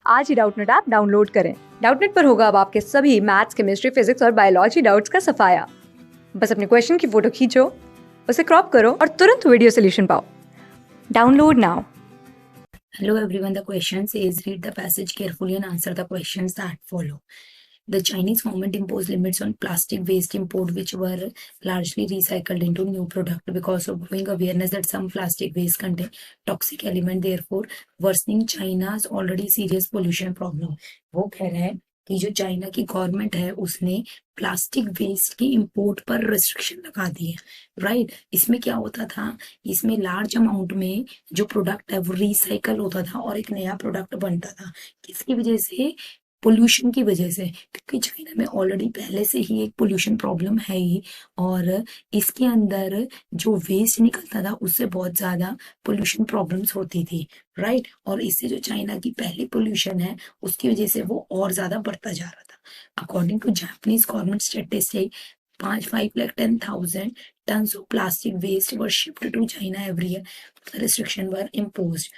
आज ही Doubtnut app download करें। Doubtnut पर होगा अब आपके सभी मैथ्स, केमिस्ट्री, फिजिक्स और बायोलॉजी डाउट्स का सफाया। बस अपने क्वेश्चन की फोटो खींचो, उसे क्रॉप करो और तुरंत वीडियो सोल्यूशन पाओ। Download now. Hello everyone, the question says read the passage carefully and answer the questions that follow. The Chinese government imposed limits on plastic waste import which were largely recycled into new product because of growing awareness that some plastic waste contain toxic element, therefore worsening China's already serious pollution problem. वो कह रहा है कि जो China की government है उसने plastic waste की इंपोर्ट पर रिस्ट्रिक्शन लगा दी है, राइट। इसमें क्या होता था, इसमें लार्ज अमाउंट में जो प्रोडक्ट है वो रिसाइकल होता था और एक नया प्रोडक्ट बनता था। किसकी वजह से? पोल्यूशन की वजह से, क्योंकि चाइना में ऑलरेडी पहले से ही एक पोल्यूशन प्रॉब्लम है ही, और इसके अंदर जो वेस्ट निकलता था उससे बहुत ज्यादा पोल्यूशन प्रॉब्लम्स होती थी, राइट। और इससे जो चाइना की पहली पोल्यूशन है उसकी वजह से वो और ज्यादा बढ़ता जा रहा था। According to Japanese government statistic 5,10,000 tons of plastic waste were shipped to China every year. The restriction were imposed.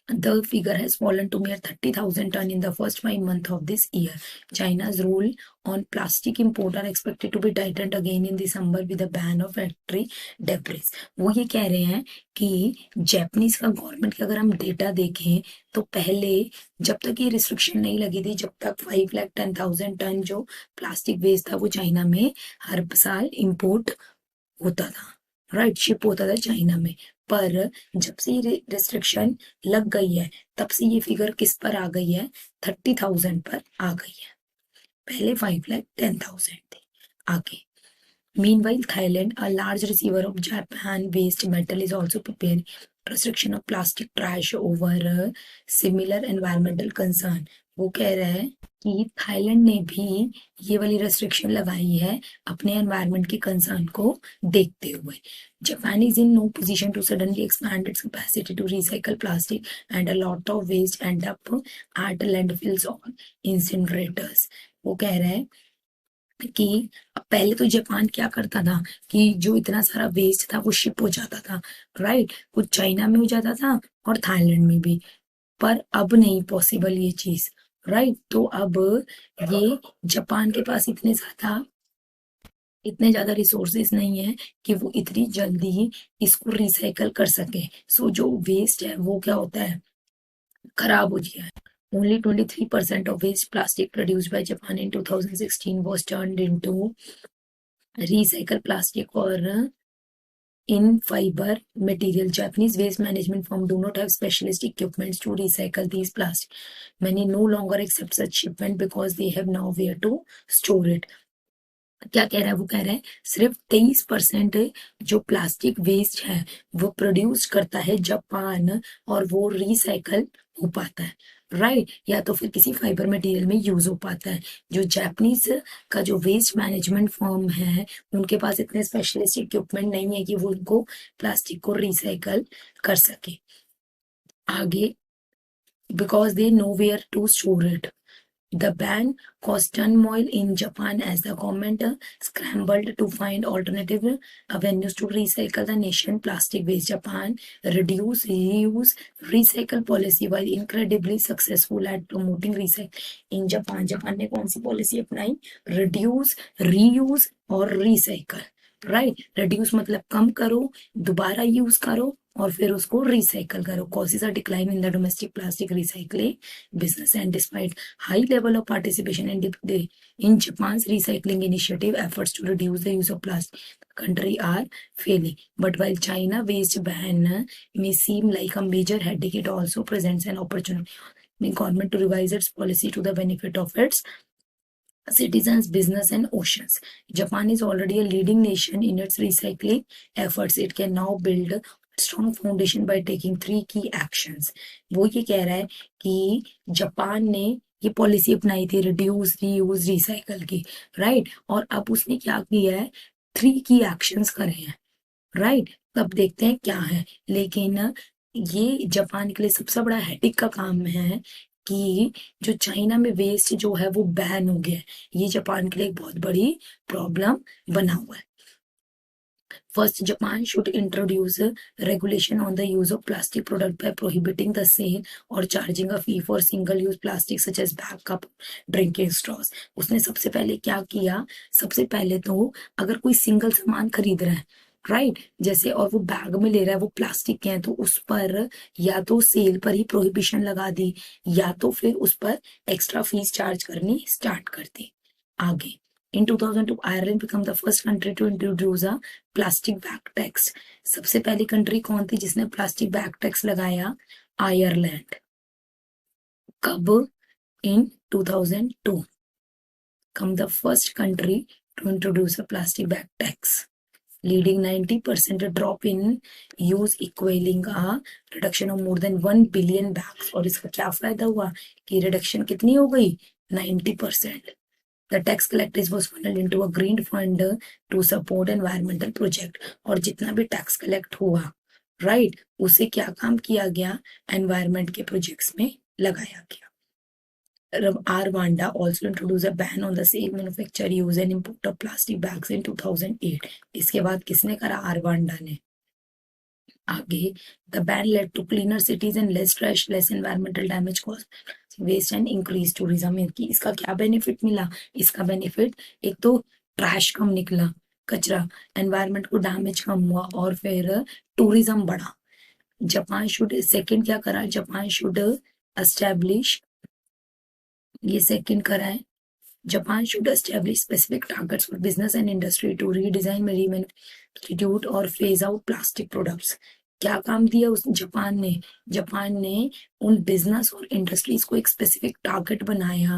The figure has fallen to mere 30,000 tons in the first 5 months of this year. China's rule on plastic import are expected to be tightened again in December with a ban of factory debris. वो ये कह रहे हैं कि Japanese का government का अगर हम डेटा देखें तो पहले जब तक ये रिस्ट्रिक्शन नहीं लगी थी, जब तक 5,10,000 टन जो प्लास्टिक वेस्ट था वो चाइना में हर साल इंपोर्ट होता था, राइट, शिप होता था चाइना में। पर जब से ये रिस्ट्रिक्शन लग गई है तब से ये फिगर किस पर आ गई है? 30,000 पर आ गई है। पहले 5,10,000 थी। आगे, meanwhile Thailand, a large receiver of Japan waste metal, is also preparing restriction of plastic trash over a similar environmental concern. वो कह रहा है कि थाईलैंड ने भी ये वाली रेस्ट्रिक्शन लगाई है अपने एनवायरनमेंट के कंसर्न को देखते हुए। Japan is in no position to suddenly expand its capacity to recycle plastic and a lot of waste end up at landfills और इंसिनरेटर्स। वो कह रहे हैं कि पहले तो जापान क्या करता था कि जो इतना सारा वेस्ट था वो शिप हो जाता था, राइट, कुछ चाइना में हो जाता था और थाईलैंड में भी, पर अब नहीं पॉसिबल ये चीज, राइट। तो अब ये जापान के पास इतने ज्यादा रिसोर्सेज नहीं है कि वो इतनी जल्दी इसको रिसाइकल कर सके। सो जो वेस्ट है वो क्या होता है, खराब हो गया है। Only 23% of waste plastic produced by Japan in 2016 was turned into recycled plastic or in fiber material. Japanese waste management firm do not have specialist equipments to recycle these plastic. Many no longer accept such shipment because they have nowhere to store it. क्या कह रहा है? वो कह रहा है सिर्फ 23% जो प्लास्टिक वेस्ट है वो प्रोड्यूस करता है जापान और वो रिसाइकल हो पाता है, राइट, या तो फिर किसी फाइबर मटेरियल में यूज हो पाता है। जो जापानीज का जो वेस्ट मैनेजमेंट फर्म है उनके पास इतने स्पेशलिस्ट इक्विपमेंट नहीं है कि वो उनको प्लास्टिक को रिसाइकल कर सके। आगे, because they nowhere to store it. The ban caused turmoil in Japan as the government scrambled to find alternative avenues to recycle the nation plastic waste. Japan reduce, reuse, recycle policy while incredibly successful at promoting recycle. In Japan ने कौन सी policy अपनाई? Reduce, reuse और recycle, right. Reduce मतलब कम करो, दोबारा use करो और फिर उसको रिसाइकल करो। Causes are decline in the domestic plastic recycling business, and despite high level of participation in Japan's recycling initiative, efforts to reduce the use of plastic country are failing. But while China waste ban may seem like a major headache, it also presents an opportunity for the government to revise its policy to the benefit of its citizens, business, and oceans. Japan is already a leading nation in its recycling efforts. It can now build a strong foundation by taking 3 key actions. वो ये कह रहा है कि Japan ने ये policy अपनाई थी रिड्यूस, रीयूज, रिसाइकल की, राइट, और अब उसने क्या किया है? 3 की एक्शंस करे हैं, राइट। अब देखते हैं क्या है, लेकिन ये जापान के लिए सबसे बड़ा हेडिक का काम है कि जो चाइना में वेस्ट जो है वो बैन हो गया है। ये जापान के लिए एक बहुत बड़ी प्रॉब्लम बना हुआ है। First, Japan should introduce regulation on the use of plastic product by prohibiting the sale or charging a fee for single-use plastic such as bag, cup, drinking straws. उसने सबसे पहले क्या किया? सबसे पहले तो अगर कोई सिंगल सामान खरीद रहा है, राइट, जैसे, और वो बैग में ले रहा है, वो प्लास्टिक के हैं, तो उस पर या तो सेल पर ही प्रोहिबिशन लगा दी, या तो फिर उस पर एक्स्ट्रा फीस चार्ज करनी स्टार्ट कर दी. आगे, in 2002, Ireland became the first country to introduce a plastic bag tax. सबसे पहली कंट्री कौन थी जिसने प्लास्टिक बैग टैक्स लगाया? आयरलैंड. कब? in 2002. Become the first country to introduce a plastic bag tax, leading 90% drop in use, equaling a reduction of more than 1 billion bags. और इसका क्या फायदा हुआ कि रिडक्शन कितनी हो गई? 90%. The tax collected was funneled into a green fund to support environmental project. और जितना भी टैक्स कलेक्ट हुआ, राइट, उसे क्या काम किया गया? एनवायरमेंट के प्रोजेक्ट्स में लगाया गया. Rwanda also introduced a ban on the sale, manufacture, use and import of plastic bags in 2008. इसके बाद किसने करा? rwanda ने. आगे, the ban led to cleaner cities and less trash, less environmental damage caused waste and increased tourism. इसका क्या benefit मिला? इसका बेनिफिट एक तो ट्रैश कम निकला, कचरा, एनवायरनमेंट को डैमेज कम हुआ, और फिर टूरिज्म बढ़ा. जापान शुड, सेकंड क्या करा? जापान शुड एस्टेब्लिश, ये सेकंड करा है, Japan should establish specific targets for business and industry to redesign, substitute और phase out plastic products. क्या काम दिया उस जापान ने? जापान ने उन बिजनेस और इंडस्ट्रीज को एक स्पेसिफिक टारगेट बनाया,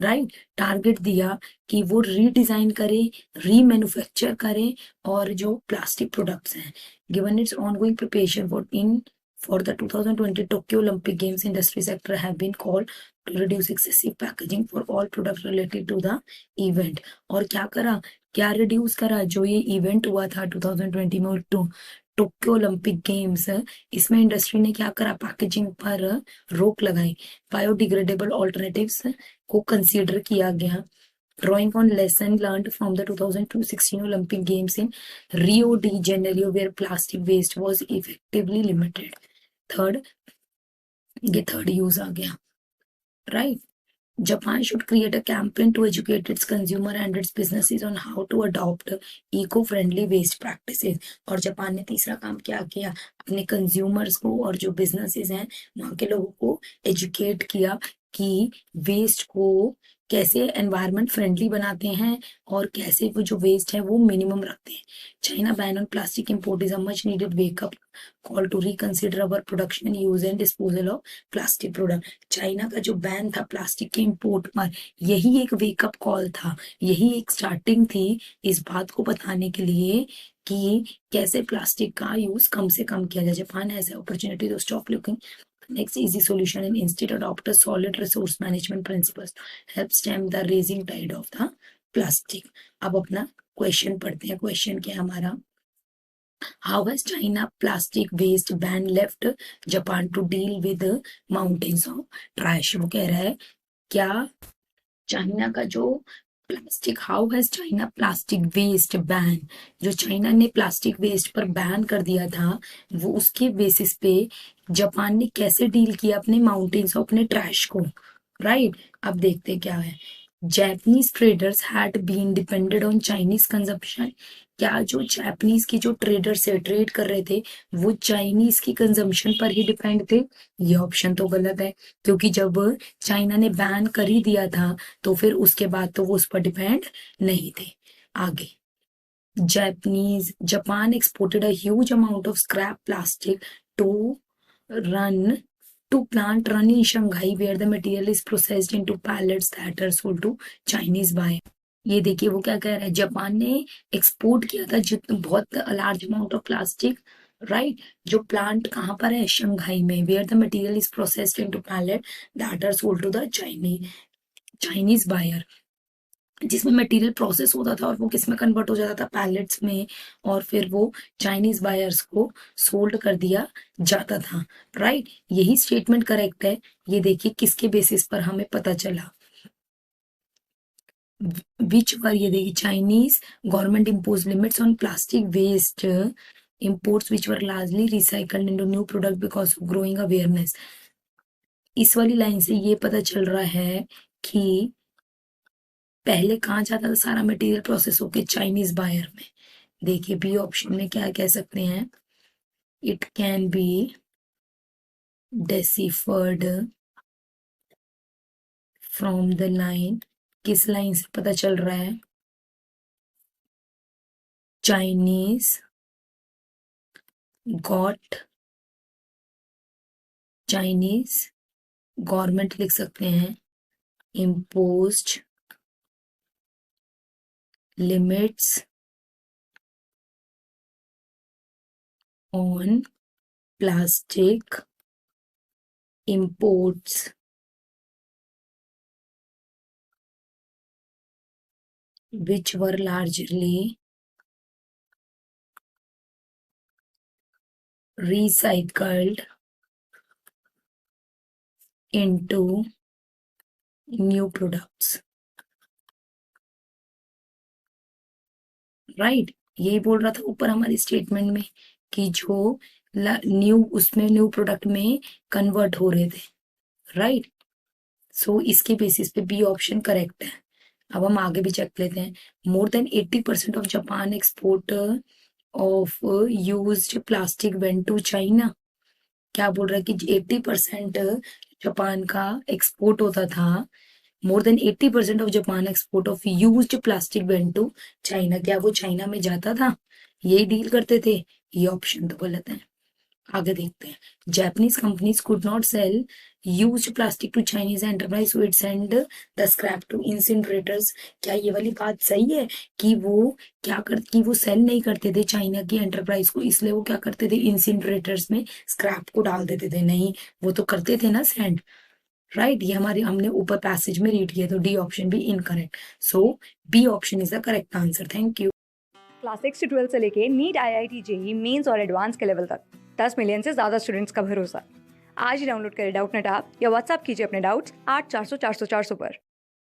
राइट, टारगेट दिया कि वो रीडिजाइन करे, रीमैन्युफैक्चर करे, और जो प्लास्टिक प्रोडक्ट्स हैं, given it's ongoing preparation for the 2020 Tokyo Olympic Games, industry sector have been called to reduce excessive packaging for all products related to the event. और क्या करा? क्या रिड्यूस करा? जो ये इवेंट हुआ था 2020 में, टोक्यो ओलंपिक गेम्स, इसमें इंडस्ट्री ने क्या करा? पैकेजिंग पर रोक लगाई. बायोडिग्रेडेबल ऑल्टरनेटिव्स को कंसीडर किया गया. Drawing on lesson learned from the 2016 Olympic Games in Rio de Janeiro, where plastic waste was effectively limited. Third, ये थर्ड यूज आ गया, right. Japan should create a campaign to educate its consumer and its businesses on how to adopt eco-friendly waste practices. और Japan ने तीसरा काम क्या किया? अपने consumers को और जो बिजनेसेस हैं वहां के लोगों को एजुकेट किया कि वेस्ट को कैसे एनवायरमेंट फ्रेंडली बनाते हैं और कैसे वो जो वेस्ट है वो मिनिमम रखते हैं. China ban on plastic import is a much needed wake up call to reconsider our production, use and disposal of plastic product. China का जो बैन था प्लास्टिक के इंपोर्ट पर, यही एक वेकअप कॉल था, यही एक स्टार्टिंग थी इस बात को बताने के लिए कि कैसे प्लास्टिक का यूज कम से कम किया जाए. Japan has opportunity to stop looking next easy solution and instead adopt a solid resource management principles help stem the rising tide of the plastic. अब अपना क्वेश्चन पढ़ते हैं. क्वेश्चन क्या है हमारा? How has China plastic waste ban left Japan to deal with mountains of trash? वो कह रहा है क्या चाइना का जो plastic, how has China plastic waste ban, जो चाइना ने प्लास्टिक वेस्ट पर बैन कर दिया था, वो उसके बेसिस पे जापान ने कैसे डील किया अपने माउंटेन्स और अपने ट्रैश को, राइट. अब देखते क्या है. Japanese traders had been dependent on Chinese consumption. क्या जो जापानीज की जो ट्रेडर्स से ट्रेड कर रहे थे वो चाइनीज की कंजम्पशन पर ही डिपेंड थे? ये ऑप्शन तो गलत है, क्योंकि जब चाइना ने बैन कर ही दिया था तो फिर उसके बाद तो वो उस पर डिपेंड नहीं थे. आगे, Japan exported a huge amount of scrap plastic to plant run in Shanghai where the material is processed into pallets that are sold to Chinese buyer. ये देखिए वो क्या कह रहा है, जापान ने एक्सपोर्ट किया था बहुत large amount of plastic, right, जो प्लांट कहाँ पर है? शंघाई में, where the material is processed into pellet that are sold to the Chinese buyer, जिसमें मटेरियल प्रोसेस होता था और वो किस में कन्वर्ट हो जाता था? पैलेट्स में, और फिर वो चाइनीज बायर्स को सोल्ड कर दिया जाता था, राइट. यही स्टेटमेंट करेक्ट है. ये देखिए किसके बेसिस पर हमें पता चला. which were, ये देखिए, Chinese government imposed limits on plastic waste imports which were largely recycled into new product because of growing awareness. इस वाली लाइन से ये पता चल रहा है कि पहले कहाँ जाता था सारा मटेरियल प्रोसेस होके, चाइनीज बायर में। देखिए बी ऑप्शन में क्या कह सकते हैं, it can be deciphered from the line, किस लाइन से पता चल रहा है, चाइनीज गवर्नमेंट लिख सकते हैं, imposed limits on plastic imports which were largely recycled into new products. Right यही बोल रहा था ऊपर हमारी स्टेटमेंट में कि जो न्यू प्रोडक्ट में कन्वर्ट हो रहे थे, राइट। सो इसके बेसिस पे बी ऑप्शन करेक्ट है। अब हम आगे भी चेक लेते हैं। More than 80% of Japan export of used plastic went to China. क्या बोल रहा है कि 80% जापान का एक्सपोर्ट होता था, more than 80% of Japan export of used plastic went to China. क्या वो चाइना में जाता था, यही डील करते थे? ये ऑप्शन तो गलत है। आगे देखते हैं। Japanese companies could not sell used plastic to Chinese enterprise, so it send the scrap to incinerators. क्या ये वाली बात सही है कि वो सेल नहीं करते थे चाइना की एंटरप्राइज को, इसलिए वो क्या करते थे, इंसिनरेटर्स में स्क्रैप को डाल देते थे? नहीं, वो तो करते थे ना सेंड, राइट। ये हमने ऊपर पैसेज में रीड किया, तो डी ऑप्शन भी incorrect. So B option is the correct answer. Thank you. Class 6 से 12 से लेके नीट, IIT, जेई मेंस और एडवांस के लेवल तक 10 मिलियन से ज़्यादा स्टूडेंट्स का भरोसा। आज ही डाउनलोड करें डाउटनेट ऐप या व्हाट्सएप कीजिए अपने डाउट्स 8400 400 400 पर।